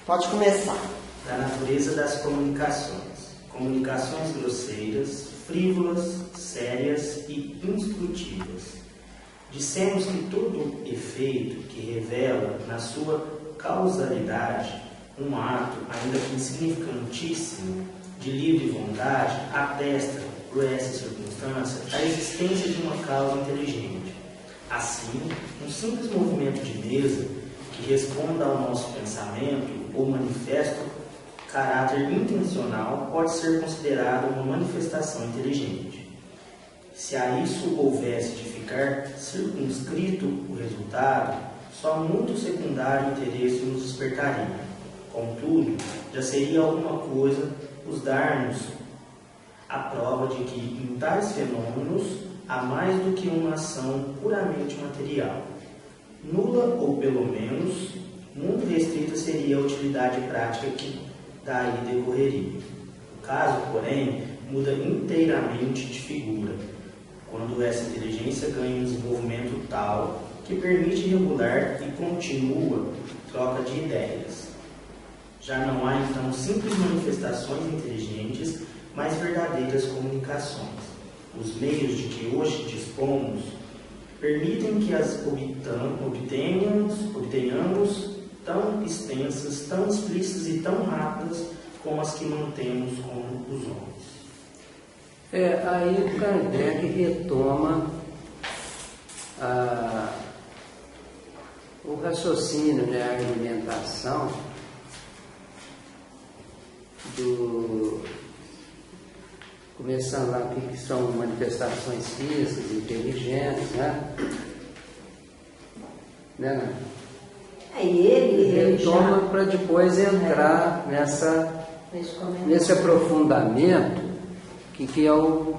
Pode começar. Da natureza das comunicações. Comunicações grosseiras, frívolas, sérias e instrutivas. Dissemos que todo efeito que revela na sua causalidade um ato, ainda que insignificantíssimo, de livre vontade, atesta, por essa circunstância, a existência de uma causa inteligente. Assim, um simples movimento de mesa que responda ao nosso pensamento ou manifesta caráter intencional pode ser considerado uma manifestação inteligente. Se a isso houvesse de ficar circunscrito o resultado, só muito secundário interesse nos despertaria. Contudo, já seria alguma coisa os dar-nos a prova de que em tais fenômenos há mais do que uma ação puramente material. Nula, ou pelo menos, muito restrita seria a utilidade prática que daí decorreria. O caso, porém, muda inteiramente de figura, quando essa inteligência ganha um desenvolvimento tal que permite regular e continua troca de ideias. Já não há, então, simples manifestações inteligentes, mas verdadeiras comunicações. Os meios de que hoje dispomos permitem que as obtenhamos tão extensas, tão explícitas e tão rápidas como as que mantemos com os homens. Aí Kardec retoma o raciocínio, a argumentação começando lá o que são manifestações físicas, inteligentes, né? Ele retoma para depois entrar nesse aprofundamento que é o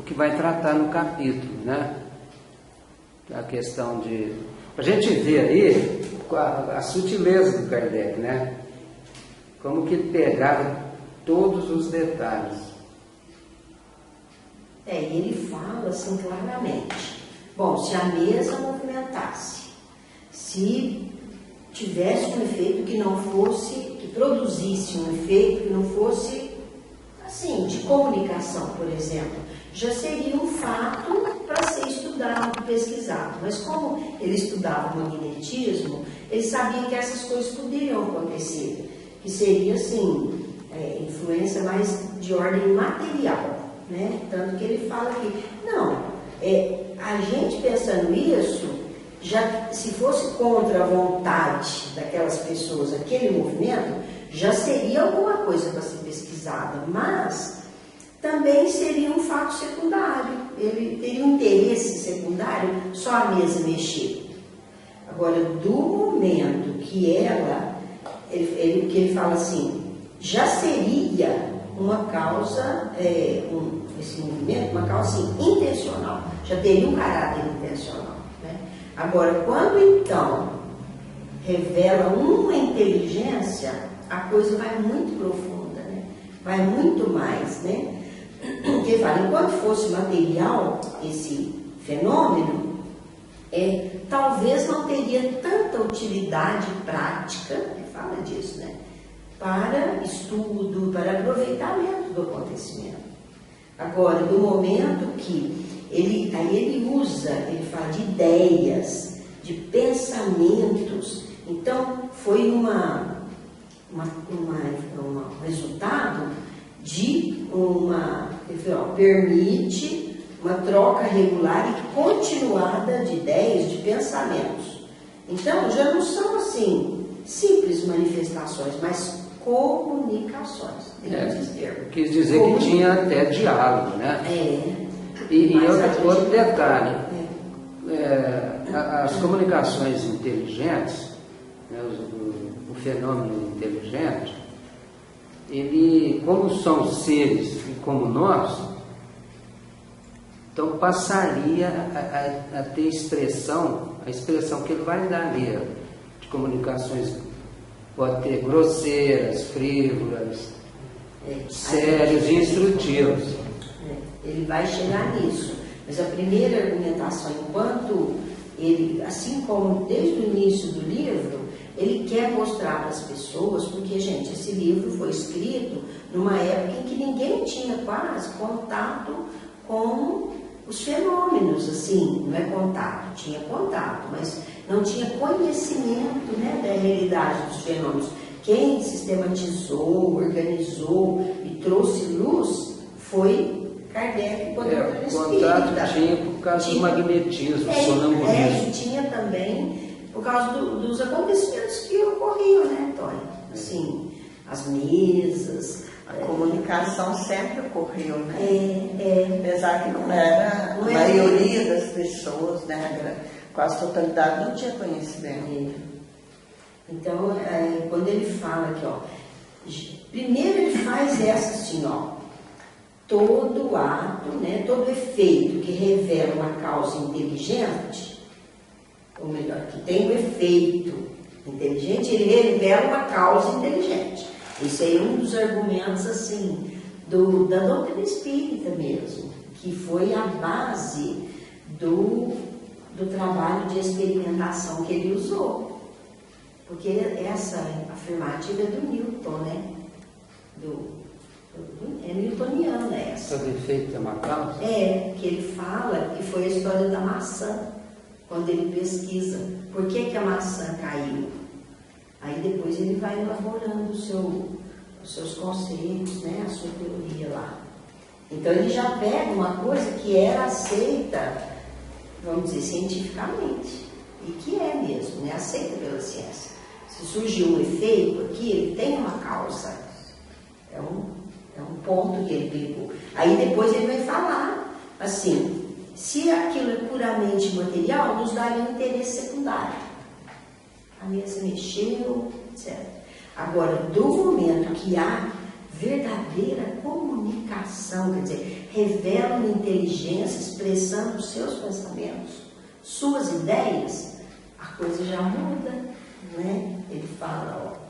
que vai tratar no capítulo, né? A questão de... A gente vê aí a sutileza do Kardec, né? Como que ele pegava todos os detalhes. Ele fala assim claramente. Bom, se a mesa movimentasse, se tivesse um efeito que produzisse um efeito que não fosse, assim, de comunicação, por exemplo, já seria um fato para ser estudado, pesquisado. Mas como ele estudava o magnetismo, ele sabia que essas coisas poderiam acontecer, que seria, assim, influência mais de ordem material, né? Tanto que ele fala que, a gente pensando isso, já se fosse contra a vontade daquelas pessoas, aquele movimento, já seria alguma coisa para ser pesquisada, mas também seria um fato secundário. Ele teria um interesse secundário só a mesa mexer. Agora, do momento que ele fala assim, já seria uma causa, esse movimento, uma causa assim, intencional, já teria um caráter intencional. Né? Agora, quando então revela uma inteligência, a coisa vai muito profunda, né? Vai muito mais, né? Porque fala, enquanto fosse material esse fenômeno, talvez não teria tanta utilidade prática, ele fala disso, né? Para estudo, para aproveitamento do acontecimento. Agora, do momento que ele fala de ideias, de pensamentos, então foi um resultado de permite uma troca regular e continuada de ideias, de pensamentos. Então, já não são assim simples manifestações, mas comunicações. Quis dizer que tinha até diálogo, né? E outro detalhe, as comunicações inteligentes, né, o fenômeno inteligente, ele, como são seres como nós, então passaria a ter a expressão que ele vai dar ali, de comunicações, pode ter grosseiras, frívolas, sérias e instrutivas. Ele vai chegar nisso. Mas a primeira argumentação, enquanto ele, assim como desde o início do livro, ele quer mostrar para as pessoas, porque, gente, esse livro foi escrito numa época em que ninguém tinha quase contato com os fenômenos, assim, não é contato, tinha contato, mas não tinha conhecimento, né, da realidade dos fenômenos. Quem sistematizou, organizou e trouxe luz foi Kardec, quando era espírita. O contato tinha por causa do magnetismo, sonambulismo. E tinha também por causa dos acontecimentos que ocorriam, né, Antônio? Assim, as mesas. A comunicação sempre ocorreu, né? Apesar que não era a maioria das pessoas, né? Quase a totalidade não tinha conhecimento. Então, quando ele fala aqui, ó, primeiro ele faz essa assim, ó, todo ato, né, todo efeito que revela uma causa inteligente, ou melhor, que tem um efeito inteligente, ele revela uma causa inteligente. Esse aí é um dos argumentos, assim, da doutrina espírita mesmo, que foi a base do trabalho de experimentação que ele usou. Porque essa afirmativa é do Newton, né? É newtoniana essa. Todo efeito é uma causa? Que ele fala que foi a história da maçã, quando ele pesquisa por que a maçã caiu. Aí depois ele vai elaborando os seus conceitos, né? A sua teoria lá. Então ele já pega uma coisa que era aceita, vamos dizer, cientificamente, e que é mesmo, né? Aceita pela ciência. Se surgiu um efeito aqui, ele tem uma causa. É um ponto que ele pegou. Aí depois ele vai falar, assim, se aquilo é puramente material, nos daria um interesse secundário. A mesa mexeu, etc. Agora, do momento que há verdadeira comunicação, quer dizer, revela uma inteligência expressando os seus pensamentos, suas ideias, a coisa já muda, né? Ele fala, ó.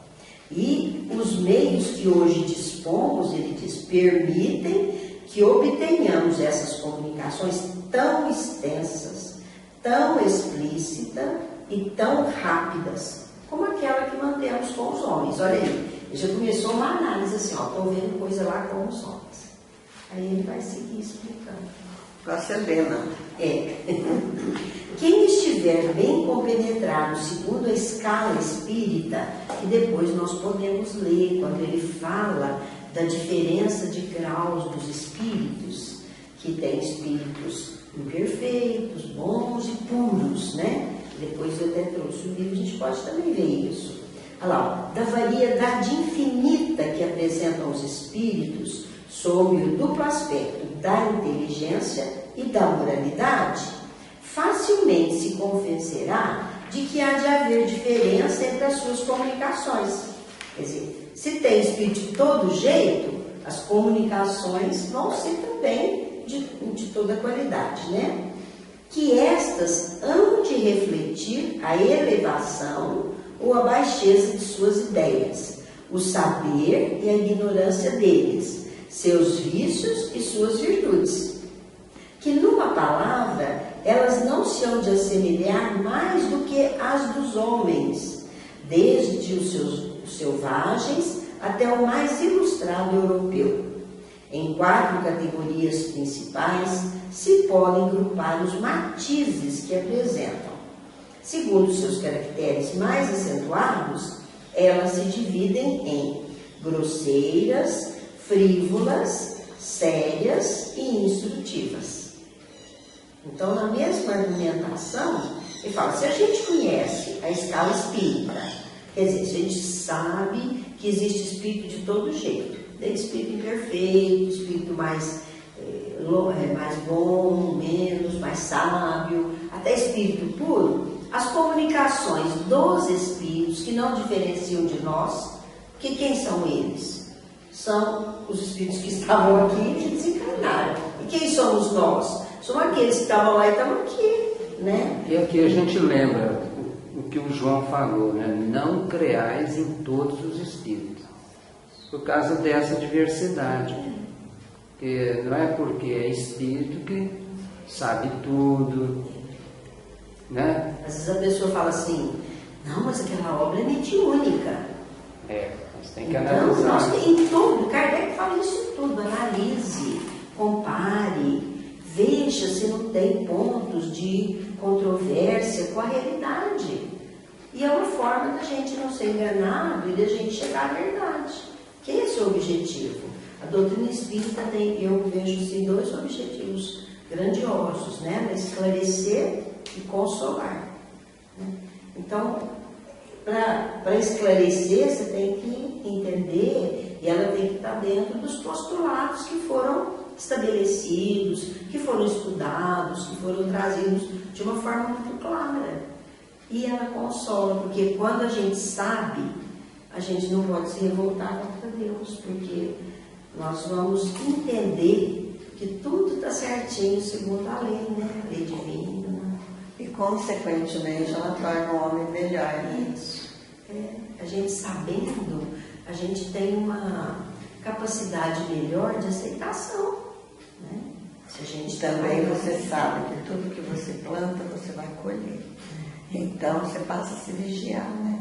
E os meios que hoje dispomos, ele diz, permitem que obtenhamos essas comunicações tão extensas, tão explícitas e tão rápidas, como aquela que mantemos com os homens. Olha aí, ele já começou uma análise assim, ó, estou vendo coisa lá com os homens. Aí ele vai seguir explicando. Com a Selena. Quem estiver bem compenetrado segundo a escala espírita, e depois nós podemos ler quando ele fala da diferença de graus dos espíritos, que tem espíritos imperfeitos, bons e puros, né? Depois eu até trouxe o livro, a gente pode também ver isso. Olha lá, da variedade infinita que apresentam os espíritos sob o duplo aspecto da inteligência e da moralidade, facilmente se convencerá de que há de haver diferença entre as suas comunicações. Quer dizer, se tem espírito de todo jeito, as comunicações vão ser também de toda qualidade, né? Que estas hão de refletir a elevação ou a baixeza de suas ideias, o saber e a ignorância deles, seus vícios e suas virtudes. Que numa palavra, elas não se hão de assemelhar mais do que as dos homens, desde os selvagens até o mais ilustrado europeu. Em 4 categorias principais se podem grupar os matizes que apresentam. Segundo seus caracteres mais acentuados, elas se dividem em grosseiras, frívolas, sérias e instrutivas. Então, na mesma argumentação, ele fala, se a gente conhece a escala espírita, quer dizer, se a gente sabe que existe espírito de todo jeito, tem espírito imperfeito, espírito mais bom, menos, mais sábio, até espírito puro, as comunicações dos espíritos que não diferenciam de nós, que quem são eles? São os espíritos que estavam aqui e que desencarnaram. E quem somos nós? Somos aqueles que estavam lá e estão aqui, né? E aqui a gente lembra o que o João falou, né? Não creais em todos os espíritos, por causa dessa diversidade. Porque não é porque é espírito que sabe tudo, né? Às vezes a pessoa fala assim, Não, mas aquela obra é mediúnica. Mas tem que Então, analisar. em tudo, Kardec fala isso tudo, analise, compare, veja se não tem pontos de controvérsia com a realidade. E é uma forma da gente não ser enganado e da gente chegar à verdade, que esse é o objetivo. A doutrina espírita tem, eu vejo assim, 2 objetivos grandiosos, né? Esclarecer e consolar. Né? Então, para esclarecer, você tem que entender, e ela tem que estar dentro dos postulados que foram estabelecidos, que foram estudados, que foram trazidos de uma forma muito clara. E ela consola, porque quando a gente sabe, a gente não pode se revoltar contra Deus, porque nós vamos entender que tudo está certinho segundo a lei, né? A lei divina. Né? E, consequentemente, ela torna o homem melhor, né? Isso. A gente sabendo, a gente tem uma capacidade melhor de aceitação. Né? Se a gente também você sabe que tudo que você planta, você vai colher. Então, você passa a se vigiar, né?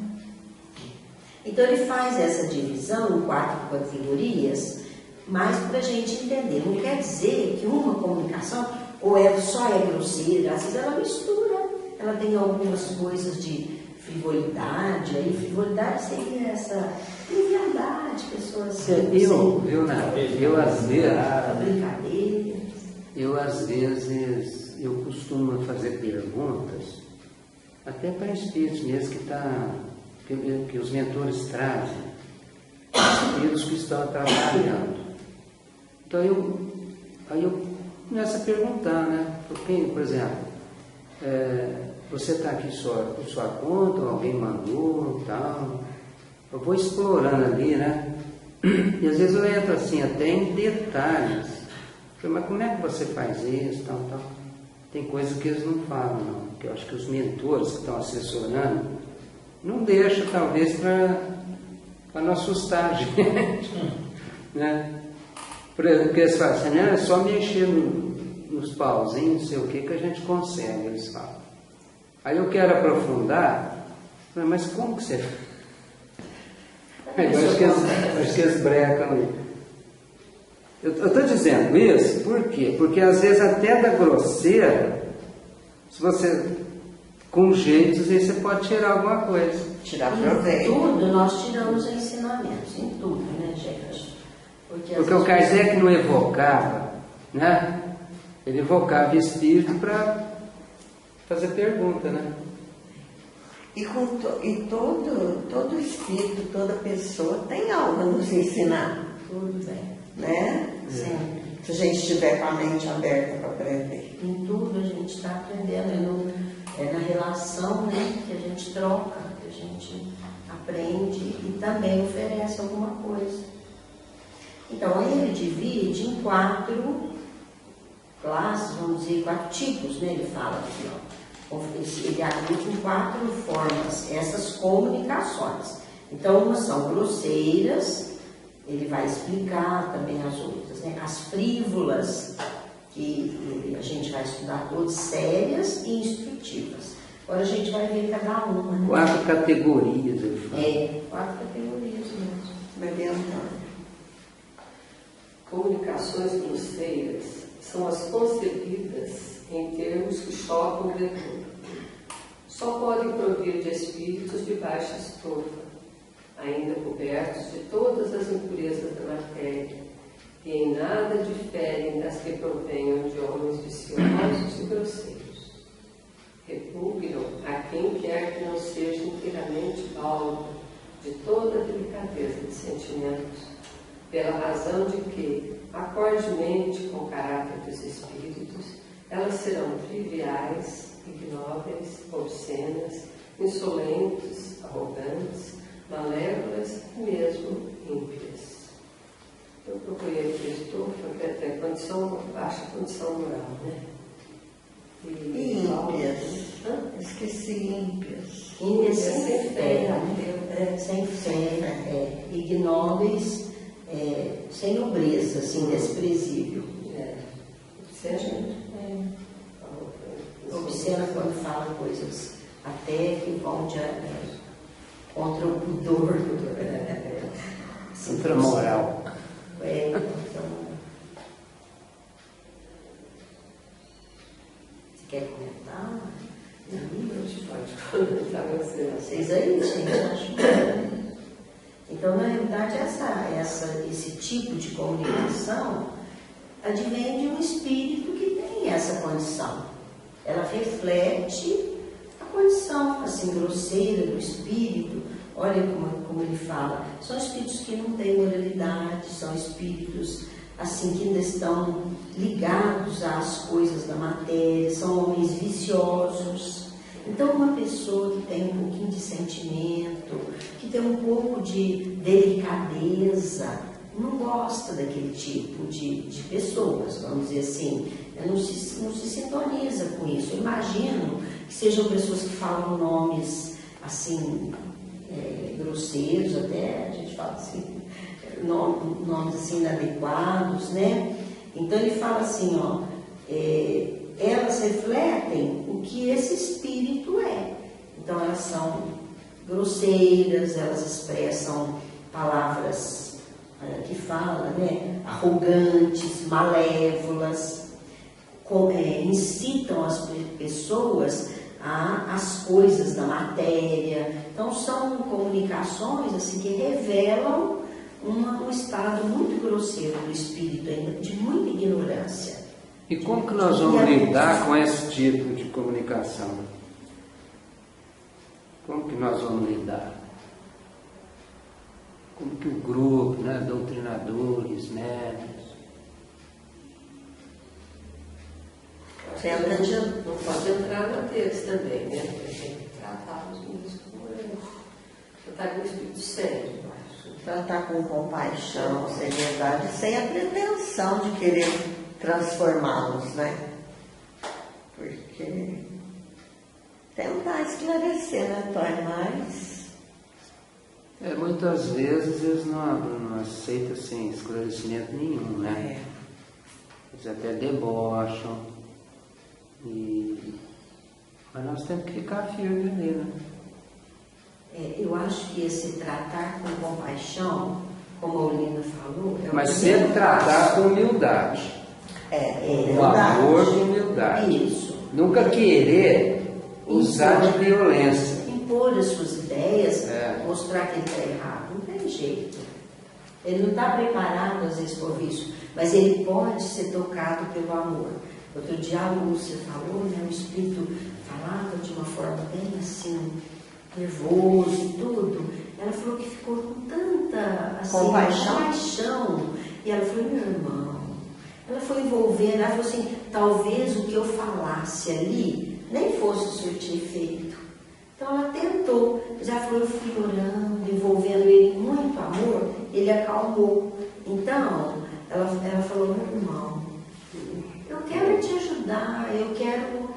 Então, ele faz essa divisão em 4 categorias, mas para a gente entender. Não quer dizer que uma comunicação, ou só é grosseira, às vezes ela mistura, ela tem algumas coisas de frivolidade, aí frivolidade seria essa leviandade, pessoas eu às vezes eu costumo fazer perguntas até para espíritos mesmo que os mentores trazem, espíritos que estão trabalhando. Então aí eu começo a perguntar, né? Por exemplo, você está aqui por sua conta, alguém mandou, tal. Eu vou explorando ali, né? E às vezes eu entro assim, até em detalhes. Mas como é que você faz isso, tal, tal? Tem coisas que eles não falam, não. Porque eu acho que os mentores que estão assessorando não deixam, talvez, para não assustar a gente. Né? Por exemplo, porque eles falam assim, né? É só mexer nos pauzinhos, não sei o que a gente consegue, eles falam. Aí eu quero aprofundar, mas como que você... Eu acho que eles brecam aí. Eu estou dizendo isso por quê? Porque às vezes até da grosseira, se você, com jeitos, aí você pode tirar alguma coisa. Tirar proveito. Em tudo nós tiramos ensinamentos, em tudo, né, gente? Porque o Kardec não evocava, né? Ele evocava espírito para fazer pergunta, né? E todo espírito, toda pessoa tem algo a nos ensinar. Tudo bem. Né? Sempre. Se a gente estiver com a mente aberta para aprender. Em tudo a gente está aprendendo. É na relação, né, que a gente troca, que a gente aprende e também oferece alguma coisa. Então, ele divide em 4 classes, vamos dizer, 4 tipos, né? Ele fala aqui, ó. Ele agrupa em 4 formas essas comunicações. Então, umas são grosseiras, ele vai explicar também as outras, né? As frívolas, que a gente vai estudar todas, sérias e instrutivas. Agora a gente vai ver cada uma. Né? 4 categorias, eu falo. 4 categorias mesmo. Vai ver Comunicações grosseiras são as concebidas em termos que chocam o leitor. Só podem provir de espíritos de baixa estofa, ainda cobertos de todas as impurezas da matéria, que em nada diferem das que provenham de homens viciosos e grosseiros. Repugnam a quem quer que não seja inteiramente baldo de toda a delicadeza de sentimentos, pela razão de que, acordemente com o caráter dos espíritos, elas serão triviais, ignóbeis, obscenas, insolentes, arrogantes, malévolas e mesmo ímpias. Eu procurei aqui estofa, que até baixa condição moral, né? E ímpias. Esqueci ímpias. Ímpias sem fé, sem fé, ignóbeis, sem nobreza, assim, desprezível. Obscena quando fala coisas até que vão de contra o pudor. Contra a moral. Você quer comentar? Pode comentar você. Vocês aí, gente, acham? Então, na realidade, esse tipo de comunicação advém de um espírito que tem essa condição. Ela reflete a condição, assim, grosseira do espírito. Olha como ele fala. São espíritos que não têm moralidade, são espíritos, assim, que ainda estão ligados às coisas da matéria, são homens viciosos. Então, uma pessoa que tem um pouquinho de sentimento, que tem um pouco de delicadeza, não gosta daquele tipo de pessoas, vamos dizer assim, não se sintoniza com isso. Eu imagino que sejam pessoas que falam nomes, assim, grosseiros até, a gente fala assim, nomes assim inadequados, né? Então ele fala assim, ó, elas refletem o que esse espírito é. Então elas são grosseiras, elas expressam palavras que fala, né? Arrogantes, malévolas, incitam as pessoas às coisas da matéria. Então são comunicações assim que revelam um estado muito grosseiro do espírito, ainda de muita ignorância. E como que nós vamos lidar com esse tipo de comunicação? Como que nós vamos lidar? Como que o grupo, né, doutrinadores, médios... Não pode entrar na deles também, né? Tem que tratar os meninos como tratar com o espírito sério, eu acho. Tratar com compaixão, seriedade, sem a pretensão de querer transformá-los, né? Porque tentar esclarecer, né, Tony? Mas muitas vezes eles não aceitam assim, esclarecimento nenhum, né? Eles até debocham. Mas nós temos que ficar firmes ali, né? Eu acho que esse tratar com compaixão, como a Olinda falou... Mas sempre tratar com humildade. Com amor e humildade. Isso. Nunca querer usar de violência. Impor as suas ideias, mostrar que ele está errado. Não tem jeito. Ele não está preparado, às vezes, por isso. Mas ele pode ser tocado pelo amor. Outro dia a Lúcia falou, né? O espírito falava de uma forma bem assim, nervoso e tudo. Ela falou que ficou com tanta assim, compaixão. E ela falou, meu irmão, ela foi envolvendo, ela falou assim, talvez o que eu falasse ali nem fosse surtir efeito. Então ela tentou, mas ela falou, eu fui orando, envolvendo ele com muito amor, ele acalmou. Então, ela falou, meu irmão, eu quero te ajudar, eu quero,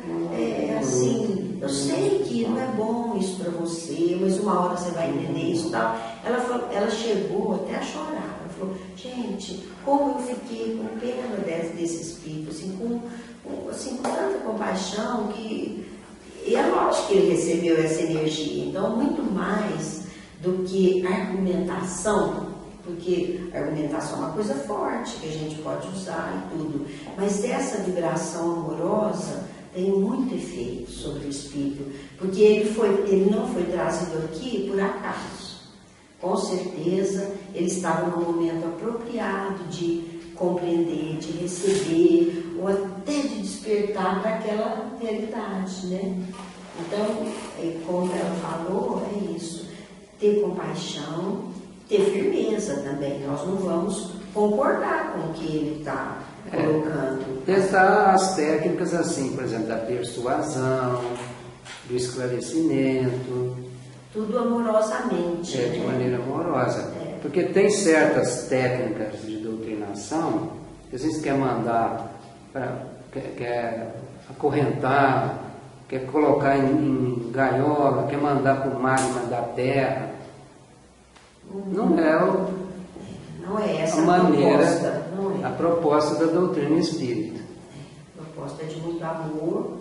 assim, eu sei que não é bom isso para você, mas uma hora você vai entender isso e tal. Ela chegou até a chorar, ela falou, gente, como eu fiquei com pena desse espírito, assim, com tanta compaixão que... E é lógico que ele recebeu essa energia, então muito mais do que argumentação, porque a argumentação é uma coisa forte que a gente pode usar e tudo, mas essa vibração amorosa tem muito efeito sobre o espírito, porque ele não foi trazido aqui por acaso. Com certeza ele estava no momento apropriado de compreender, de receber, ou até de despertar para aquela realidade, né? Então, como ela falou, é isso. Ter compaixão, ter firmeza também. Nós não vamos concordar com o que ele está colocando. Testar as técnicas assim, por exemplo, da persuasão, do esclarecimento. Tudo amorosamente. De maneira amorosa. Porque tem certas técnicas de doutrinação que a gente quer mandar, quer acorrentar, quer colocar em gaiola, quer mandar para o magma da terra. Não é essa a maneira, proposta, a proposta da doutrina espírita. A proposta é de muito amor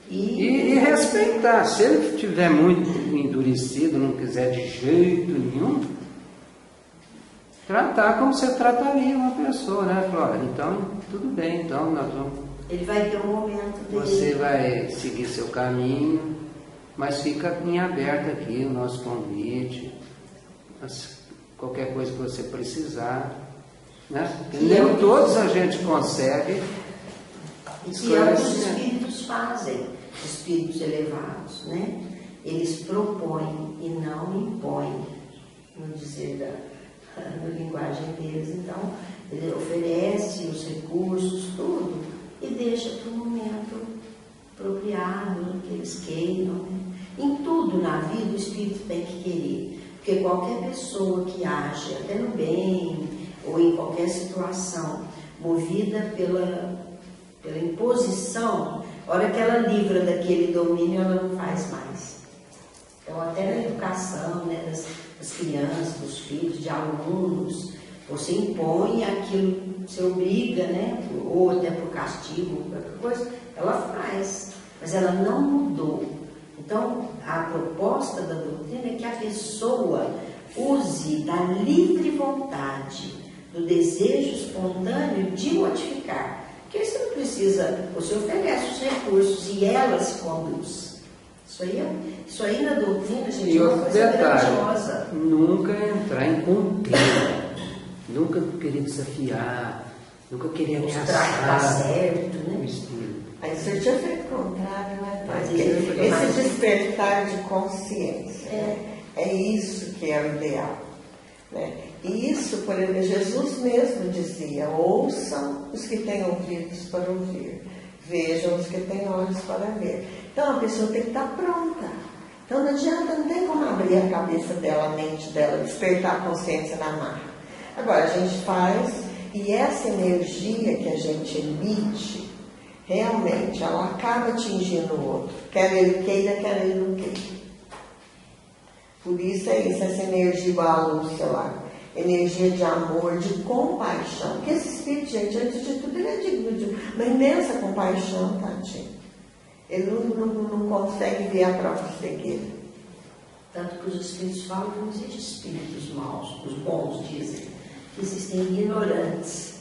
E respeitar. Se ele estiver muito endurecido, não quiser de jeito nenhum, tratar como você trataria uma pessoa, né? Flora? Então, tudo bem, então nós vamos... Ele vai ter um momento dele. Você vai seguir seu caminho, mas fica em aberto aqui o nosso convite. Qualquer coisa que você precisar, né? Porque nem todos a gente consegue. E é o que os espíritos fazem, os espíritos elevados, né? Eles propõem e não impõem, no dizer na linguagem deles. Então, ele oferece os recursos, tudo, e deixa para o momento apropriado, que eles queiram. Né? Em tudo na vida o espírito tem que querer, porque qualquer pessoa que age até no bem, ou em qualquer situação, movida pela imposição, a hora que ela livra daquele domínio, ela não faz mais. Então, até na educação, né, das crianças, dos filhos, de alunos, você impõe aquilo, você obriga, né, ou até por castigo, qualquer coisa, ela faz, mas ela não mudou. Então, a proposta da doutrina é que a pessoa use da livre vontade, do desejo espontâneo de modificar. Porque você não precisa, você oferece os recursos e ela se conduz. Isso aí na doutrina, gente, é uma coisa grandiosa. Nunca entrar em contenda, nunca querer desafiar, nunca querer ameaçar. Tá certo, né? O espírito. Aí você tinha feito o contrário, né? Esse despertar de consciência. É isso que é o ideal. Né? E isso, por exemplo, Jesus mesmo dizia: ouçam os que têm ouvidos para ouvir, vejam os que têm olhos para ver. Então a pessoa tem que estar pronta. Então não adianta, não tem como abrir a cabeça dela, a mente dela, despertar a consciência na marra. Agora a gente faz, e essa energia que a gente emite, realmente ela acaba atingindo o outro, quer ele queira, quer ele não queira. Por isso é isso, essa energia igual a luz, sei lá, energia de amor, de compaixão. Porque esse espírito, gente, antes de tudo, ele é digno de uma imensa compaixão, tadinho. Ele não consegue ver a própria cegueira. Tanto que os espíritos falam que não existem espíritos maus, os bons dizem, que existem ignorantes.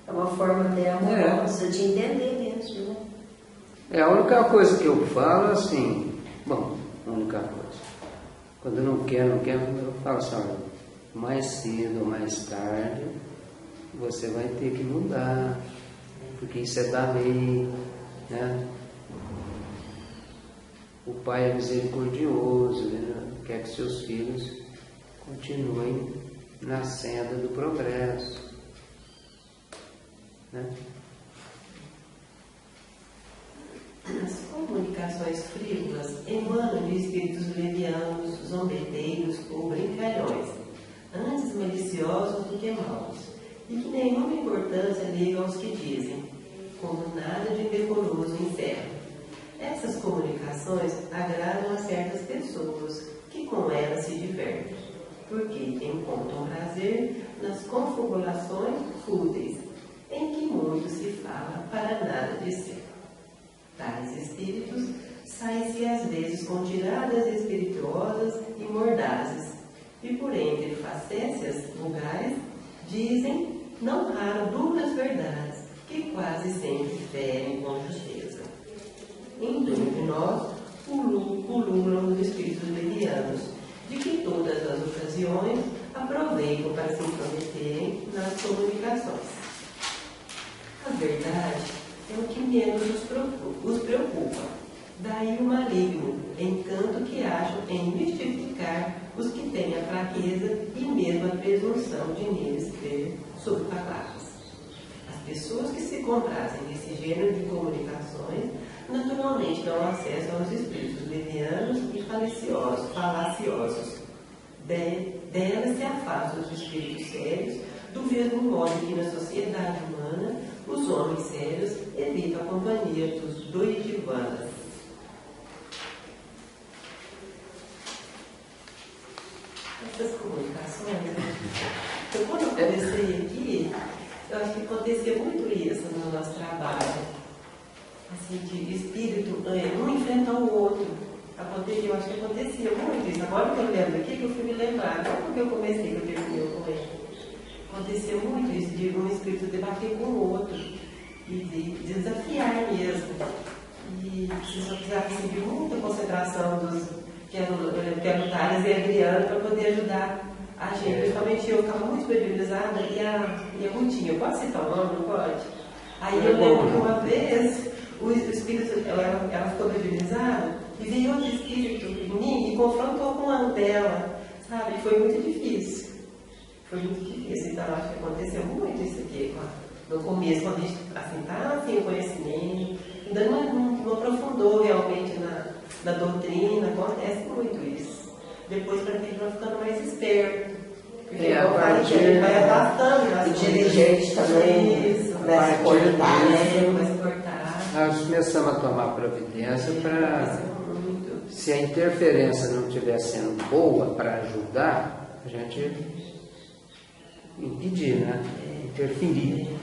É uma forma até amorosa de entender mesmo, né? A única coisa que eu falo, assim, bom, a única coisa. Quando eu não quero, eu falo assim, olha, mais cedo ou mais tarde, você vai ter que mudar, porque isso é da lei, né? O Pai é misericordioso, né? Quer que seus filhos continuem na senda do progresso, né? As comunicações frívolas emanam de espíritos levianos, zombeteiros ou brincalhões, antes maliciosos do que maus, e que nenhuma importância ligam aos que dizem, como nada de indecoroso inferno. Essas comunicações agradam a certas pessoas, que com elas se divertem, porque encontram prazer nas confabulações fúteis, em que muito se fala para nada dizer. Tais espíritos saem-se às vezes com tiradas espirituosas e mordazes, e por entre facécias vulgares dizem, não raro, duras verdades, que quase sempre ferem com justeza. Em torno de nós pululam os espíritos levianos, de que todas as ocasiões aproveitam para se intrometerem nas comunicações. A verdade é o que menos os preocupa. Daí o maligno encanto que acham em mistificar os que têm a fraqueza e mesmo a presunção de neles crer sob palavras. As pessoas que se comprazem nesse gênero de comunicações naturalmente dão acesso aos espíritos levianos e falaciosos. Delas se afastam os espíritos sérios, do mesmo modo que na sociedade humana os homens sérios evitam a companhia dos doidivanas. Essas comunicações, então, quando eu comecei aqui, eu acho que acontecia muito isso no nosso trabalho. assim, de espírito, um enfrentar o outro. Eu acho que acontecia muito isso. Agora que eu lembro aqui, que eu fui me lembrar, não porque eu comecei, que eu terminei com ele. Acontecia muito isso, de um espírito debater com o outro e de desafiar mesmo. E precisava receber muita concentração que eram Thales e a Adriana para poder ajudar a gente. Principalmente eu ficava muito credibilizada e a Rutinha, pode citar o nome, não pode? Aí eu lembro que uma vez o espírito, ela ficou credibilizada e veio outro espírito em mim e confrontou com a dela, sabe? E foi muito difícil. Foi muito difícil. Então, acho que aconteceu muito isso aqui no começo, quando a gente tá sem o conhecimento, ainda não aprofundou realmente na doutrina, acontece muito isso. Depois, para quem vai ficando mais esperto. Porque a gente vai adaptando. O dirigente também vai cortar, né? Vai cortar. Nós começamos a tomar providência para, se a interferência não estiver sendo boa para ajudar, a gente impedir, né? Interferir.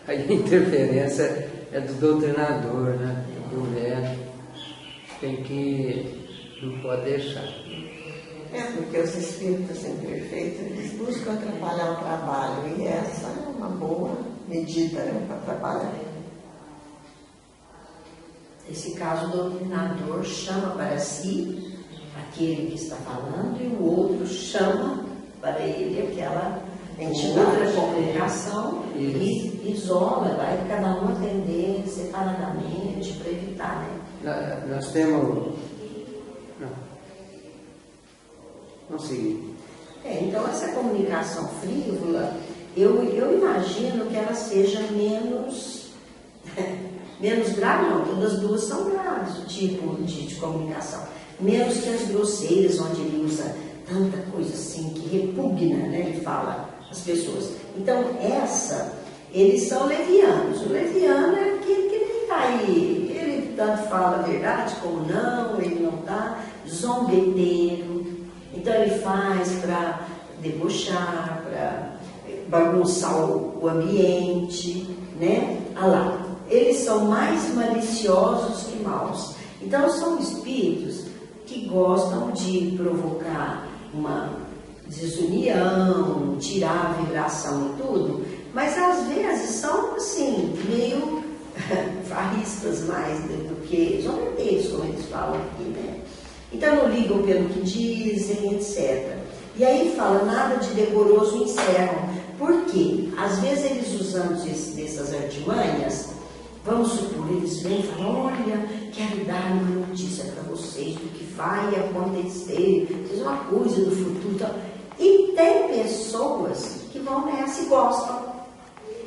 A interferência é do doutrinador, né? Do médico. Tem que... não pode deixar. Porque os espíritos imperfeitos, eles buscam atrapalhar o trabalho, e essa é uma boa medida, né, para trabalhar. Nesse caso, o doutrinador chama para si aquele que está falando e o outro chama para ele aquela outra comunicação e isola, vai cada um atender separadamente para evitar, né? Nós temos... Vamos seguir. Então, essa comunicação frívola, eu imagino que ela seja menos grave, não, todas as duas são graves, o tipo de comunicação. Menos que as grosseiras, onde ele usa tanta coisa assim que repugna, né? Ele fala às pessoas. Então, eles são levianos. O leviano é aquele que nem está aí, ele tanto fala a verdade como não, ele não está, zombeteiro. Então ele faz para debochar, para bagunçar o ambiente, né? Ah lá, eles são mais maliciosos que maus. Então são espíritos que gostam de provocar uma desunião, tirar a vibração e tudo, mas às vezes são assim, meio farristas mais do que zombeteiros, como eles falam aqui, né? Então não ligam pelo que dizem, etc. E aí fala, nada de decoroso encerram. Por quê? Às vezes eles usando dessas artimanhas, vamos supor, eles vêm e falam, olha, quero dar uma notícia para vocês do que vai acontecer, vocês uma coisa do futuro. E tem pessoas que vão nessa e gostam.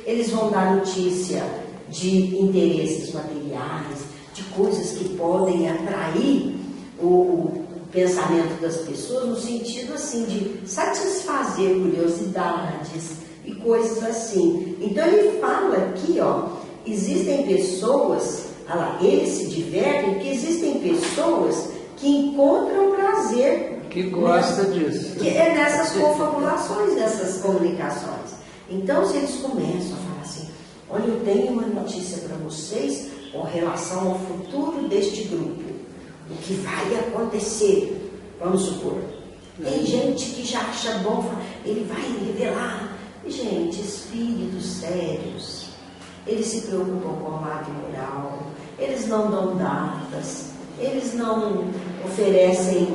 Eles vão dar notícia de interesses materiais, de coisas que podem atrair o pensamento das pessoas no sentido assim de satisfazer curiosidades e coisas assim. Então ele fala aqui, ó, existem pessoas, olha lá, eles se divertem porque existem pessoas que encontram prazer, que gosta disso, que é nessas confabulações, dessas comunicações. Então se eles começam a falar assim, olha, eu tenho uma notícia para vocês com relação ao futuro deste grupo. O que vai acontecer, vamos supor. Tem gente que já acha bom, ele vai revelar. Gente, espíritos sérios, eles se preocupam com o lado moral, eles não dão datas, eles não oferecem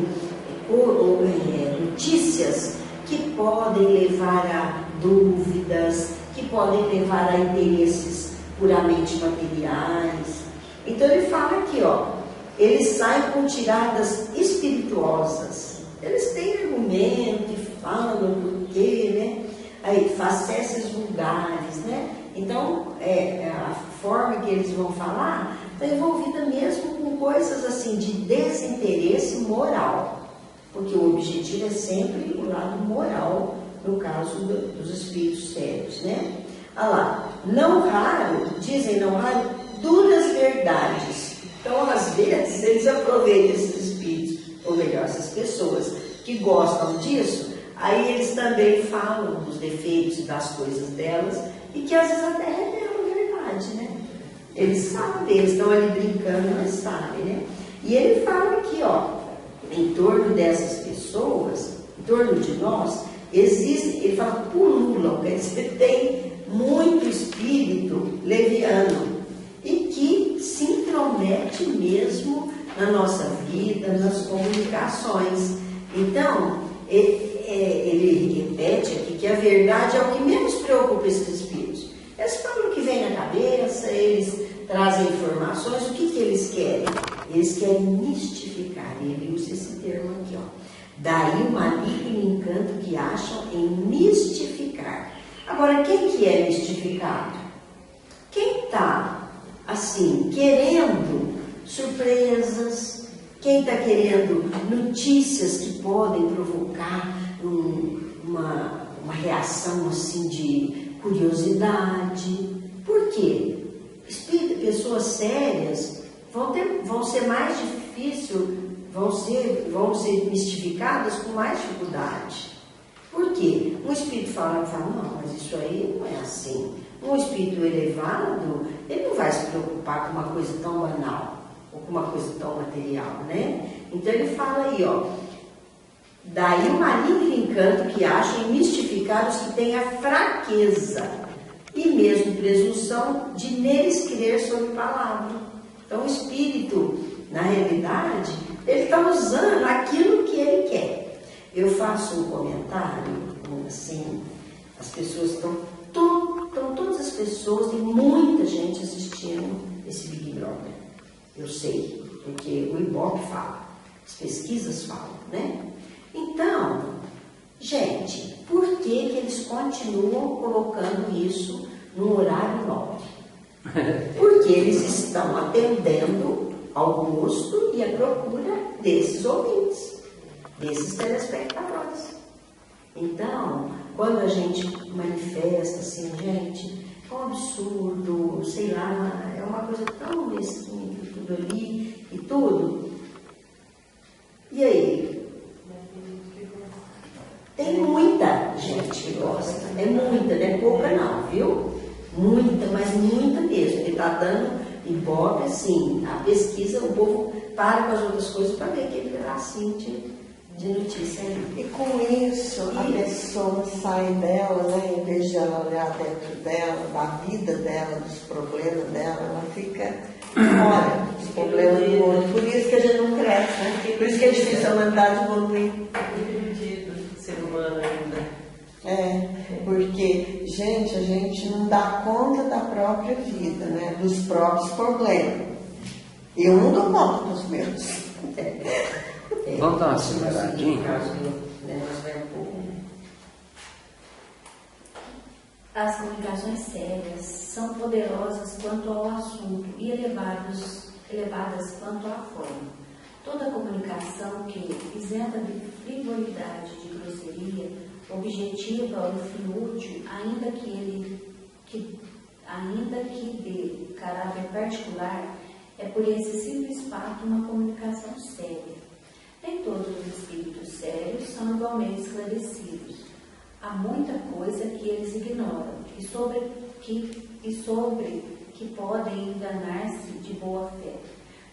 notícias que podem levar a dúvidas, que podem levar a interesses puramente materiais. Então ele fala aqui, ó, eles saem com tiradas espirituosas. Eles têm argumento e falam por quê, né? Aí, facécias vulgares, né? Então, a forma que eles vão falar está envolvida mesmo com coisas assim de desinteresse moral. Porque o objetivo é sempre o lado moral, no caso dos espíritos sérios, né? Olha lá, não raro, dizem não raro, duras verdades. Então, às vezes, eles aproveitam esses espíritos, ou melhor, essas pessoas que gostam disso, aí eles também falam dos defeitos e das coisas delas, e que às vezes até revelam a verdade, né? Eles sabem, eles estão ali brincando, mas sabem, né? E ele fala aqui, ó, em torno dessas pessoas, em torno de nós, existe, ele fala, pululam, quer dizer, tem muito espírito leviano e que se intromete mesmo na nossa vida, nas comunicações. Então, ele repete aqui que a verdade é o que menos preocupa esses espíritos. Eles falam o que vem na cabeça, eles trazem informações, o que eles querem? Eles querem mistificar, ele usa esse termo aqui, ó. Daí o maligno encanto que acham em mistificar. Agora, quem que é mistificado? Quem está, assim, querendo surpresas, quem está querendo notícias que podem provocar uma reação, assim, de curiosidade. Por quê? Pessoas sérias vão ser mais difícil, vão ser mistificadas com mais dificuldade. Por quê? Um espírito fala, não, mas isso aí não é assim. Um espírito elevado, ele não vai se preocupar com uma coisa tão banal, ou com uma coisa tão material, né? Então ele fala aí, ó, daí o maligno encanto que acha em mistificar os que têm a fraqueza e mesmo presunção de neles crer sobre palavra. Então o espírito, na realidade, ele está usando aquilo que ele quer. Eu faço um comentário, assim, as pessoas estão todas as pessoas, tem muita gente assistindo esse Big Brother. Eu sei, porque o Ibope fala, as pesquisas falam, né? Então, gente, por que eles continuam colocando isso no horário nobre? Porque eles estão atendendo ao gosto e à procura desses ouvintes, desses telespectadores. Então, quando a gente manifesta assim, gente, é um absurdo, sei lá, é uma coisa tão mesquinha, tudo ali e tudo. E aí? Tem muita gente que gosta, é muita, não é pouca não, viu? Muita, mas muita mesmo. Ele está dando ibope, assim, a pesquisa, o povo para com as outras coisas para ver aquele pedacinho de notícia ali. E com isso, a pessoa sai dela, né, em vez de ela olhar dentro dela, da vida dela, dos problemas dela, ela fica fora dos problemas do outro. Por isso que a gente não cresce, né? Por isso que é difícil a humanidade evoluir. Ser humano ainda. Porque, gente, a gente não dá conta da própria vida, né? Dos próprios problemas. Eu não dou conta dos meus. Vamos dar uma aceleradinha? As comunicações sérias são poderosas quanto ao assunto e elevadas quanto à forma. Toda comunicação que, isenta de frivolidade, de grosseria, objetiva o fim útil, ainda que de caráter particular, é por esse simples fato uma comunicação séria. Nem todos os espíritos sérios são igualmente esclarecidos. Há muita coisa que eles ignoram e sobre que podem enganar-se de boa fé.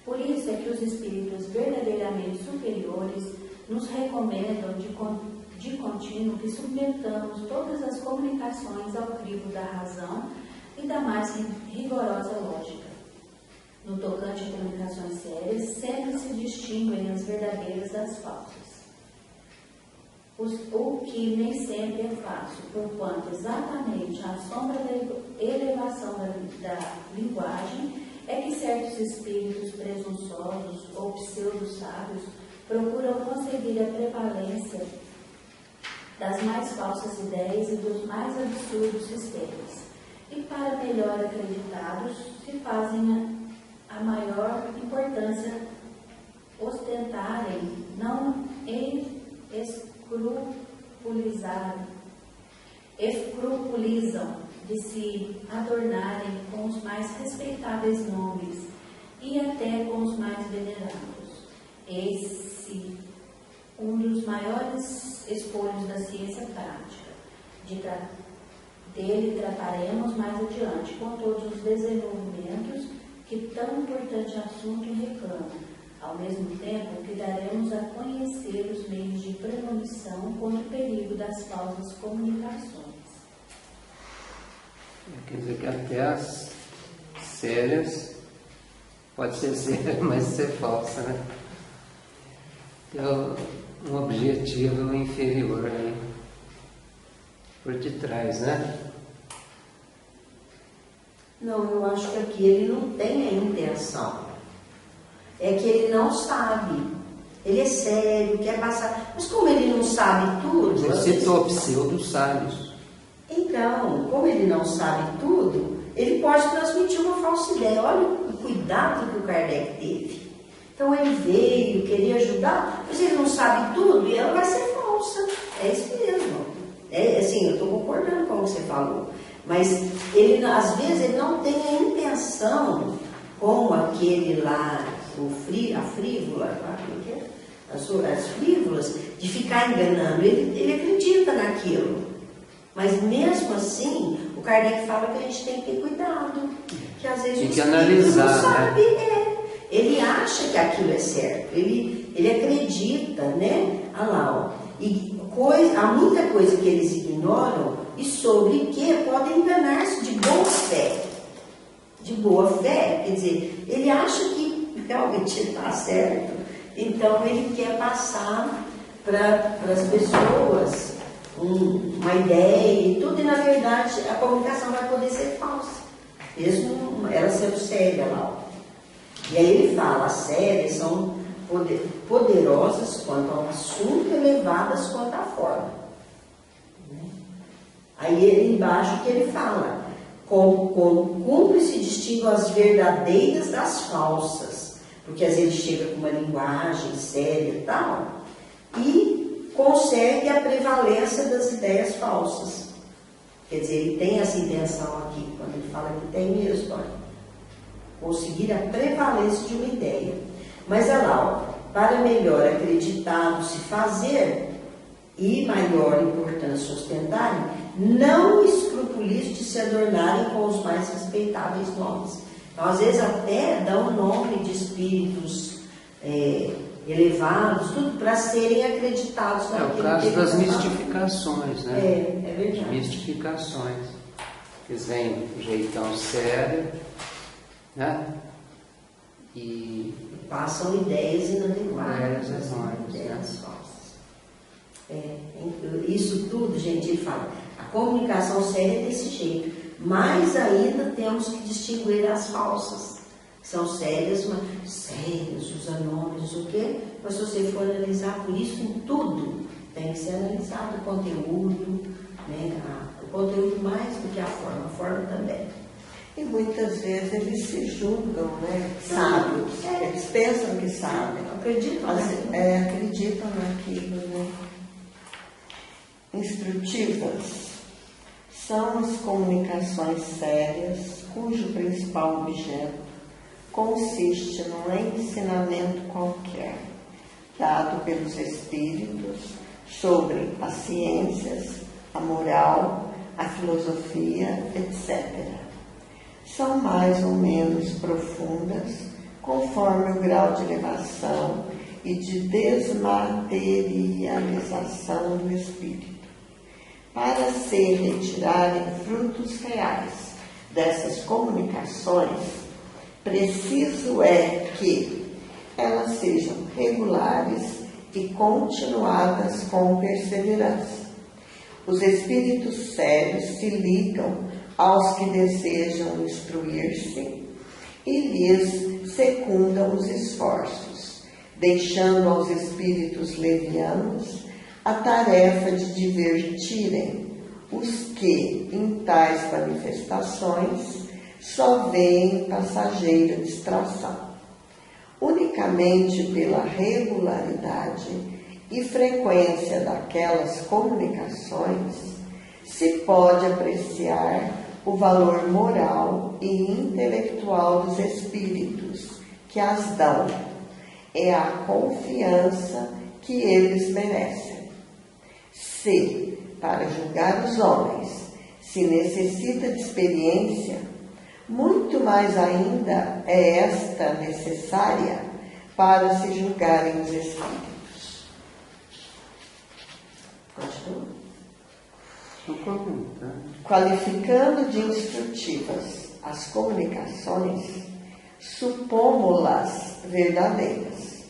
Por isso é que os espíritos verdadeiramente superiores nos recomendam de contínuo que submetamos todas as comunicações ao crivo da razão e da mais rigorosa lógica. No tocante a comunicações sérias, sempre se distinguem as verdadeiras das falsas. O que nem sempre é fácil, porquanto exatamente à sombra da elevação da linguagem é que certos espíritos presunçosos ou pseudo-sábios procuram conseguir a prevalência das mais falsas ideias e dos mais absurdos sistemas. E para melhor acreditados, se fazem a maior importância ostentarem, não escrupulizam de se adornarem com os mais respeitáveis nomes e até com os mais venerados. Esse um dos maiores espolhos da ciência prática, Dele trataremos mais adiante, com todos os desenvolvimentos que tão importante assunto reclama. Ao mesmo tempo que daremos a conhecer os meios de premonição contra o perigo das falsas comunicações. Quer dizer que até as sérias pode ser séria, mas ser falsa, né? Tem um objetivo inferior aí por detrás, né? Não, eu acho que aqui ele não tem a intenção. É que ele não sabe. Ele é sério, quer passar. Mas como ele não sabe tudo. Você citou pseudo-sábios. Então, como ele não sabe tudo, ele pode transmitir uma falsa ideia. Olha o cuidado que o Kardec teve. Então ele veio, queria ajudar, mas ele não sabe tudo e ela vai ser falsa. É isso mesmo. É assim, eu estou concordando com o que você falou. Mas ele, às vezes ele não tem a intenção, como aquele lá, a frívola, como que é? As frívolas, de ficar enganando. Ele acredita naquilo. Mas mesmo assim, o Kardec fala que a gente tem que ter cuidado. Que às vezes tem que o analisar, não sabe, né? Ele acha que aquilo é certo. Ele acredita, né? Olha lá, ó. E há muita coisa que eles ignoram e sobre que podem enganar-se de boa fé. De boa fé, quer dizer, ele acha que realmente está certo, então ele quer passar para as pessoas uma ideia e tudo, e na verdade a comunicação vai poder ser falsa, mesmo ela sendo séria lá. E aí ele fala, as sérias são poderosas quanto ao assunto, elevadas quanto à forma. Aí ele embaixo que ele fala, cumpre se distinguem as verdadeiras das falsas, porque às vezes chega com uma linguagem séria e tal, e consegue a prevalência das ideias falsas. Quer dizer, ele tem essa intenção aqui, quando ele fala que tem mesmo, olha, conseguir a prevalência de uma ideia. Mas olha lá, ó, para melhor acreditado se fazer e maior importância ostentarem, não escrupulize de se adornarem com os mais respeitáveis nomes. Então, às vezes até dão nome de espíritos elevados, tudo para serem acreditados. É o caso das mistificações, né? É verdade. Mistificações. Eles vêm de jeitão sério, né? E passam ideias inadequadas, ideias falsas. Isso tudo, gente, ele fala, a comunicação séria é desse jeito, mas ainda temos que distinguir as falsas, que são sérias, mas sérias, usa nomes, o quê? Mas se você for analisar, por isso em tudo tem que ser analisado o conteúdo, né? O conteúdo mais do que a forma também. E muitas vezes eles se julgam, né? Sábios. Eles pensam que sabem. Acreditam, acreditam naquilo, né? Instrutivas são as comunicações sérias, cujo principal objeto consiste num ensinamento qualquer, dado pelos espíritos sobre as ciências, a moral, a filosofia, etc. São mais ou menos profundas, conforme o grau de elevação e de desmaterialização do espírito. Para se retirarem frutos reais dessas comunicações, preciso é que elas sejam regulares e continuadas com perseverança. Os espíritos sérios se ligam aos que desejam instruir-se e lhes secundam os esforços, deixando aos espíritos levianos a tarefa de divertirem os que, em tais manifestações, só veem passageira distração. Unicamente pela regularidade e frequência daquelas comunicações se pode apreciar o valor moral e intelectual dos espíritos que as dão. É a confiança que eles merecem. Se, para julgar os homens, Se necessita de experiência, muito mais ainda é esta necessária para se julgarem os espíritos. Continua. Qualificando de instrutivas as comunicações, supomos-las verdadeiras,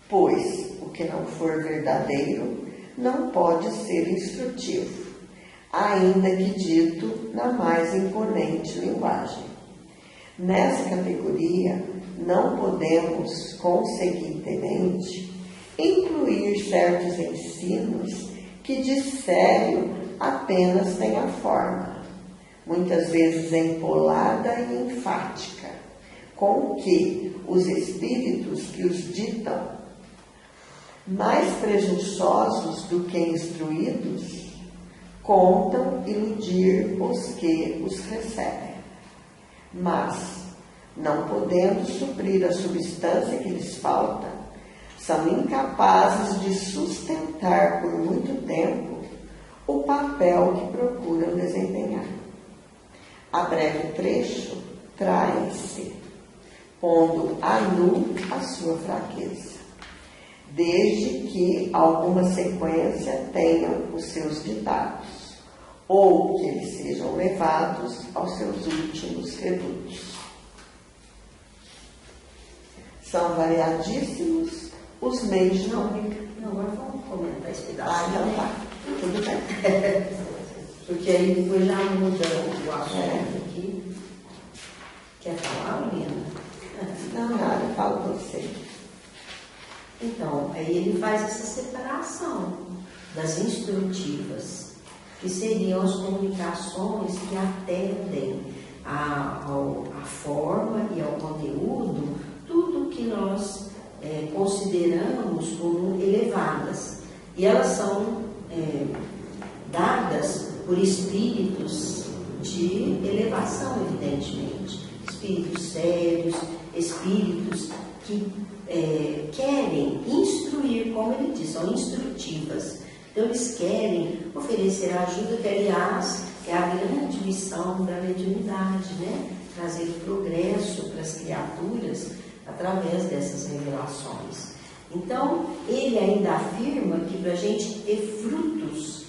pois o que não for verdadeiro não pode ser instrutivo, ainda que dito na mais imponente linguagem. Nessa categoria, não podemos, conseguintemente, incluir certos ensinos que de sério apenas têm a forma, muitas vezes empolada e enfática, com que os espíritos que os ditam, mais presunçosos do que instruídos, contam iludir os que os recebem. Mas, não podendo suprir a substância que lhes falta, são incapazes de sustentar por muito tempo o papel que procuram desempenhar. A breve trecho traem-se, pondo a nu a sua fraqueza, desde que alguma sequência tenham os seus ditados, ou que eles sejam levados aos seus últimos redutos. São variadíssimos os meios de comunicação. Não, agora vamos comentar esse pedaço. Então tá, tudo bem. Porque aí depois já muda o assunto aqui. Quer falar, Lina? Não, nada, falo você. Então, aí ele faz essa separação das instrutivas, que seriam as comunicações que atendem à forma e ao conteúdo, tudo que nós consideramos como elevadas. E elas são dadas por espíritos de elevação, evidentemente. Espíritos sérios, espíritos que querem instruir, como ele diz, são instrutivas. Então, eles querem oferecer ajuda, que, aliás, é a grande missão da mediunidade, né? Trazer progresso para as criaturas através dessas revelações. Então, ele ainda afirma que para a gente ter frutos,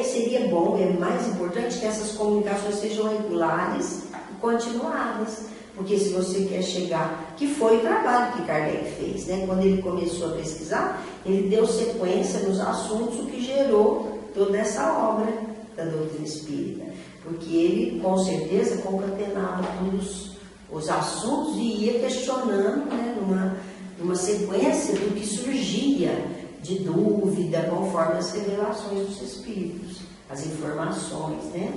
seria bom, é mais importante que essas comunicações sejam regulares e continuadas. Porque se você quer chegar, que foi o trabalho que Kardec fez, né? Quando ele começou a pesquisar, ele deu sequência nos assuntos, o que gerou toda essa obra da doutrina espírita. Porque ele, com certeza, concatenava todos os assuntos e ia questionando, né, numa sequência do que surgia de dúvida, conforme as revelações dos espíritos, as informações, né?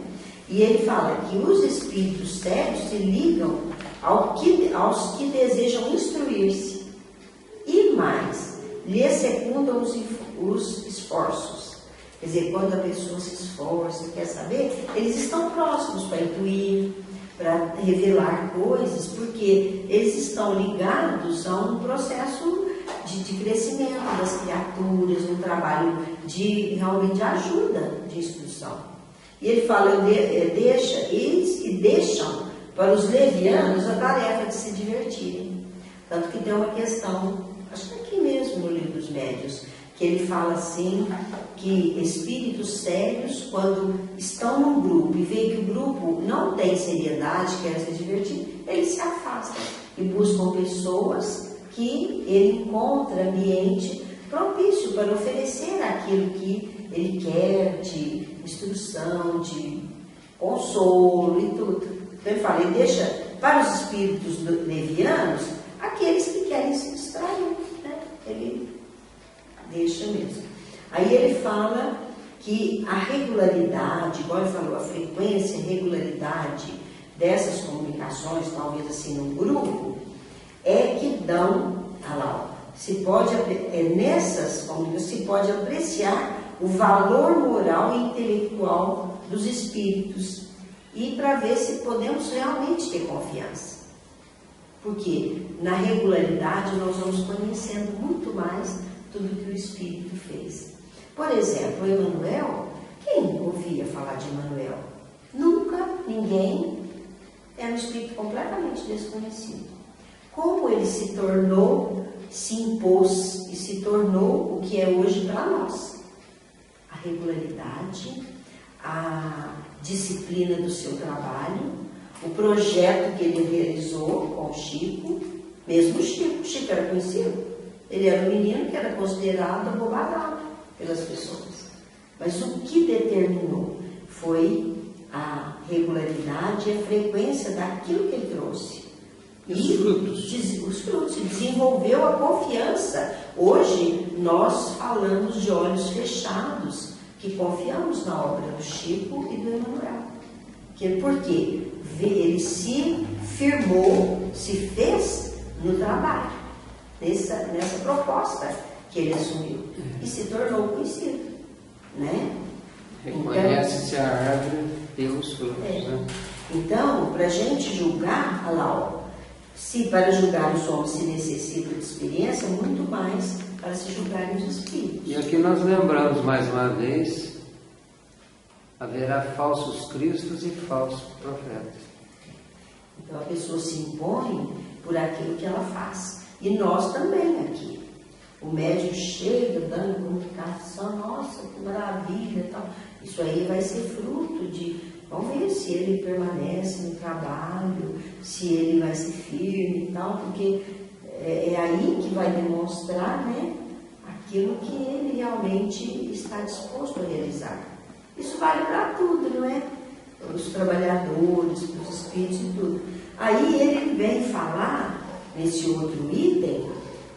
E ele fala que os espíritos sérios se ligam aos que desejam instruir-se e mais, lhes secundam os esforços. Quer dizer, quando a pessoa se esforça, quer saber, eles estão próximos para intuir, para revelar coisas, porque eles estão ligados a um processo de crescimento das criaturas, um trabalho realmente de ajuda, de instrução. E ele fala, eles deixam para os levianos a tarefa de se divertirem. Tanto que tem uma questão, acho que aqui mesmo no Livro dos Médiuns, que ele fala assim, que espíritos sérios, quando estão num grupo e veem que o grupo não tem seriedade, quer se divertir, eles se afastam e buscam pessoas que ele encontra ambiente propício para oferecer aquilo que ele quer, de instrução, de consolo e tudo. Então ele fala, ele deixa para os espíritos levianos aqueles que querem se distrair, né? Ele deixa mesmo. Aí ele fala que a regularidade, igual ele falou, a frequência e regularidade dessas comunicações, talvez assim num grupo, é que dão, nessas comunicações se pode apreciar o valor moral e intelectual dos espíritos e para ver se podemos realmente ter confiança. Porque na regularidade nós vamos conhecendo muito mais tudo que o Espírito fez. Por exemplo, Emmanuel, quem ouvia falar de Emmanuel? ninguém, era um espírito completamente desconhecido. Como ele se tornou, se impôs e se tornou o que é hoje para nós. A regularidade, a disciplina do seu trabalho, o projeto que ele realizou com o Chico, mesmo o Chico era conhecido. Ele era um menino que era considerado abobadado pelas pessoas. Mas o que determinou foi a regularidade e a frequência daquilo que ele trouxe. E os frutos. Desenvolveu a confiança. Hoje nós falamos de olhos fechados, que confiamos na obra do Chico e do Emmanuel. Por quê? Ele se firmou, se fez no trabalho, nessa proposta que ele assumiu, e se tornou conhecido, né? Reconhece-se a árvore pelos frutos, né? Então, para a gente julgar, olha lá, ó, se para julgar os homens se necessita de experiência, muito mais para se julgarem os espíritos. E aqui nós lembramos mais uma vez, haverá falsos cristos e falsos profetas. Então a pessoa se impõe por aquilo que ela faz. E nós também aqui. O médium chega dando comunicação, nossa, que maravilha e tal. Isso aí vai ser fruto de, vamos ver se ele permanece no trabalho, se ele vai ser firme e tal, porque é aí que vai demonstrar, né, aquilo que ele realmente está disposto a realizar. Isso vale para tudo, não é? Os trabalhadores, os espíritos e tudo. Aí ele vem falar, nesse outro item,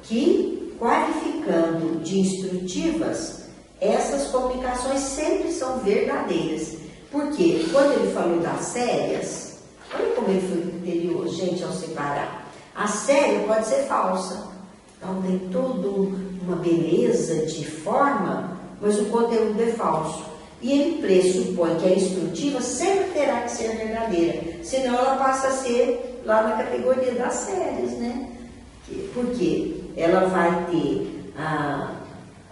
que qualificando de instrutivas, essas comunicações sempre são verdadeiras. Porque quando ele falou das sérias, olha como ele foi criterioso, gente, ao separar. A séria pode ser falsa. Então tem toda uma beleza de forma, mas o conteúdo é falso. E ele pressupõe que a instrutiva sempre terá que ser verdadeira, senão ela passa a ser lá na categoria das sérias, né? Porque ela vai ter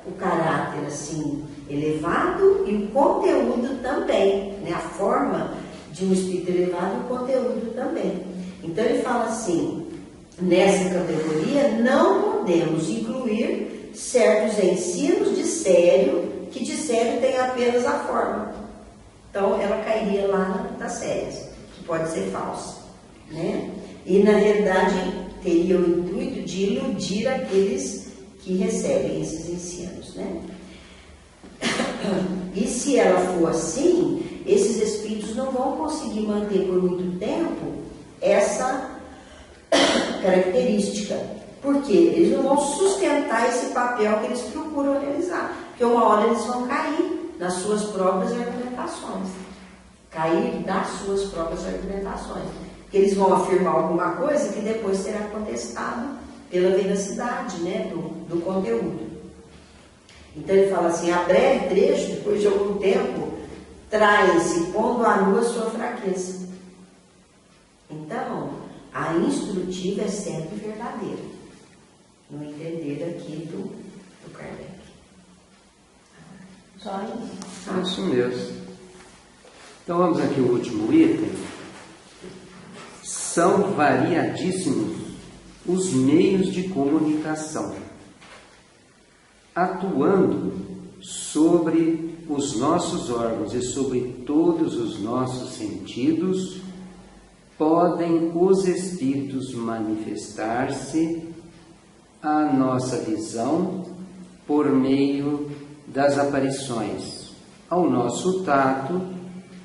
o caráter assim elevado e o conteúdo também, né? A forma de um espírito elevado e o conteúdo também. Então ele fala assim, nessa categoria não podemos incluir certos ensinos de sério, que de sério tem apenas a forma. Então ela cairia lá das sérias, que pode ser falsa, né? E na realidade teria o intuito de iludir aqueles que recebem esses ensinos, né? E se ela for assim, esses espíritos não vão conseguir manter por muito tempo essa característica, porque eles não vão sustentar esse papel que eles procuram realizar, porque uma hora eles vão cair nas suas próprias argumentações, cair das suas próprias argumentações, porque eles vão afirmar alguma coisa que depois será contestado pela veracidade, né, do conteúdo. Então ele fala assim, a breve trecho, depois de algum tempo, trai-se, pondo à lua sua fraqueza. Então, a instrutiva é sempre verdadeira, no entender aqui do Kardec. Só isso? É isso mesmo. Então vamos aqui ao último item. São variadíssimos os meios de comunicação, atuando sobre os nossos órgãos e sobre todos os nossos sentidos, podem os espíritos manifestar-se à nossa visão por meio das aparições, ao nosso tato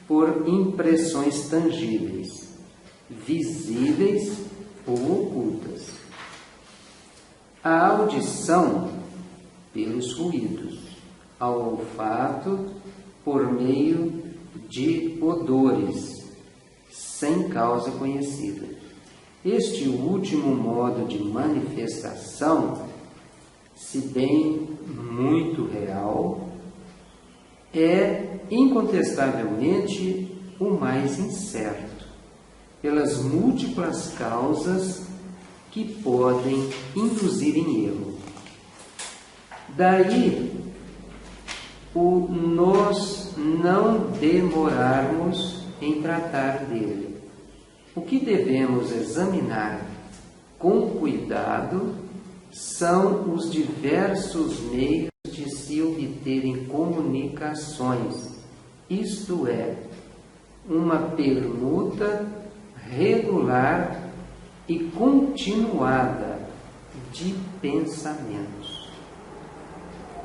por impressões tangíveis, visíveis ou ocultas, a audição pelos ruídos, ao olfato por meio de odores, sem causa conhecida. Este último modo de manifestação, se bem muito real, é incontestavelmente o mais incerto, pelas múltiplas causas que podem induzir em erro. Daí o nos não demorarmos em tratar dele. O que devemos examinar com cuidado são os diversos meios de se obterem comunicações, isto é, uma permuta regular e continuada de pensamentos.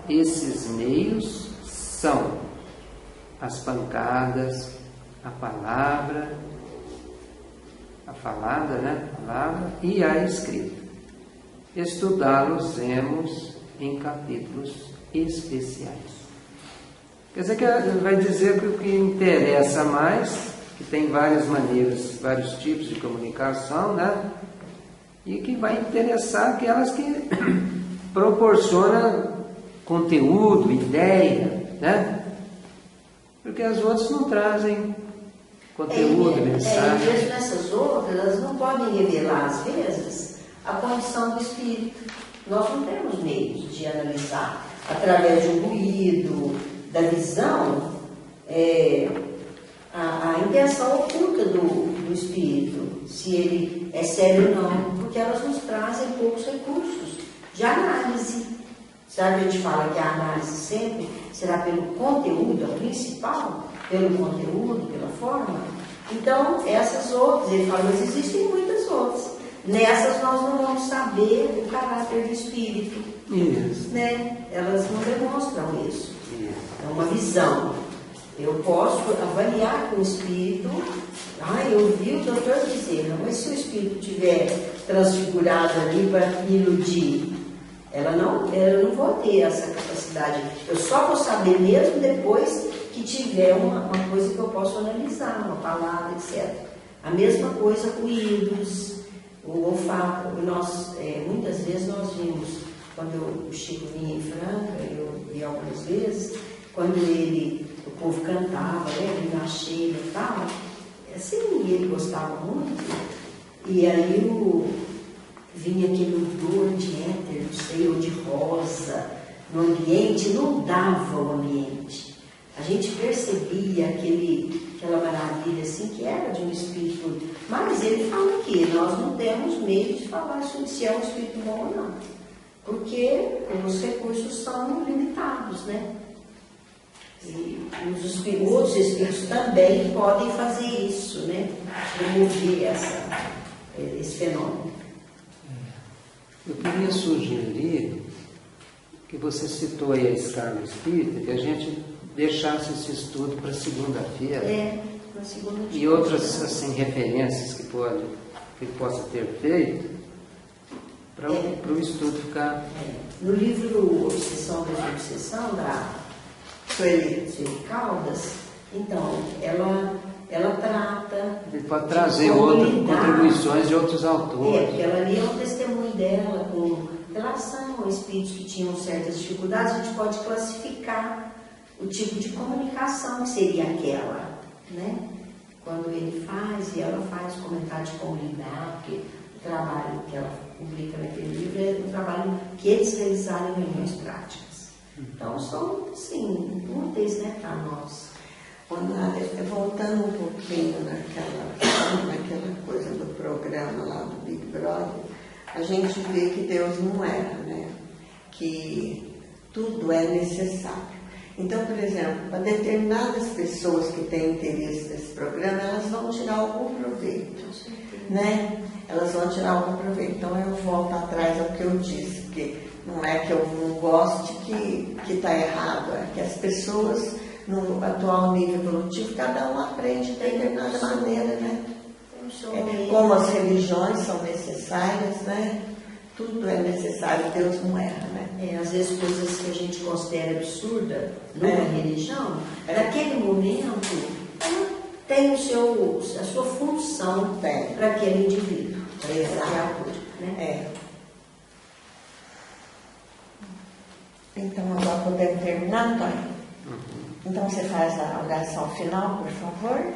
Esses meios são as pancadas, a palavra, e a escrita. Estudá-los-emos em capítulos especiais. Quer dizer que ele vai dizer que o que interessa mais, que tem várias maneiras, vários tipos de comunicação, né? E que vai interessar aquelas que proporcionam conteúdo, ideia, né? Porque as outras não trazem conteúdo, mensagem. Mesmo nessas outras, elas não podem revelar, às vezes, a condição do espírito. Nós não temos meios de analisar através de um ruído, da visão, a intenção oculta do espírito, se ele é sério ou não, porque elas nos trazem poucos recursos de análise. Sabe, a gente fala que a análise sempre será pelo conteúdo, a principal, pelo conteúdo, pela forma. Então, essas outras, ele fala, mas existem muitas outras. Nessas nós não vamos saber o caráter do espírito. Isso. Né? Elas não demonstram isso. É uma visão. Eu posso avaliar com o espírito. Eu vi o doutor dizer, mas se o espírito estiver transfigurado ali para me iludir, eu não vou ter essa capacidade. Eu só vou saber mesmo depois que tiver uma coisa que eu posso analisar, uma palavra, etc. A mesma coisa com ídolos, o olfato. Muitas vezes nós vimos, quando o Chico vinha em Franca, eu vi algumas vezes, quando o povo cantava, né, na cheia e tal, assim, ele gostava muito, e aí vinha aquele odor de éter, não sei, ou de rosa, no ambiente, inundava o ambiente. A gente percebia aquela maravilha assim, que era de um espírito. Mas ele fala que nós não temos meio de falar se é um espírito bom ou não, porque os recursos são limitados, né? E os outros espíritos também podem fazer isso, né? Promover esse fenômeno. Eu queria sugerir que você citou aí a escala espírita, que a gente deixasse esse estudo para segunda-feira. Na segunda-feira. E outras assim, referências que possa ter feito para o estudo ficar. No livro Obsessão da Obsessão, da Sueli Caldas, então, ela trata. Ele pode trazer outras contribuições de outros autores. Porque ela ali é um testemunho dela com relação a espíritos que tinham certas dificuldades. A gente pode classificar o tipo de comunicação que seria aquela, né? Quando ele faz e ela faz comentário de como lidar, porque o trabalho que ela publica naquele livro é um trabalho que eles realizaram em reuniões práticas. Então, são, assim, úteis, né, para nós. Voltando um pouquinho naquela coisa do programa lá do Big Brother, a gente vê que Deus não erra, né? Que tudo é necessário. Então, por exemplo, para determinadas pessoas que têm interesse nesse programa, elas vão tirar algum proveito, né? Elas vão tirar algum proveito. Então, eu volto atrás ao que eu disse, que não é que eu não goste que está errado, é que as pessoas, no atual nível evolutivo, cada um aprende de determinada maneira, né? Como as religiões são necessárias, né? Tudo é necessário, Deus não erra, né? Às vezes coisas que a gente considera absurda numa religião, naquele momento, ela tem a sua função para aquele indivíduo. Exato. Né? Então, agora podemos terminar, Antônio? Então, você faz a oração final, por favor?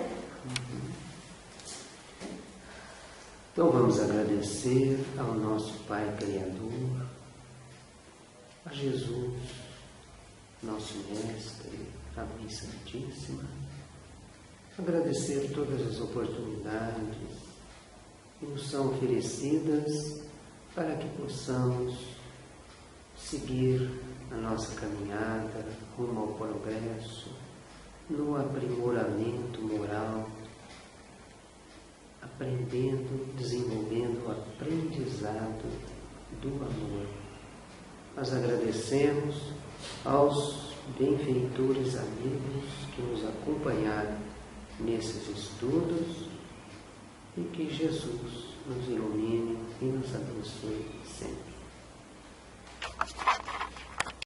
Então vamos agradecer ao nosso Pai Criador, a Jesus, nosso Mestre, a Mãe Santíssima, agradecer todas as oportunidades que nos são oferecidas para que possamos seguir a nossa caminhada rumo ao progresso, no aprimoramento moral, aprendendo, desenvolvendo o aprendizado do amor. Nós agradecemos aos benfeitores amigos que nos acompanharam nesses estudos e que Jesus nos ilumine e nos abençoe sempre.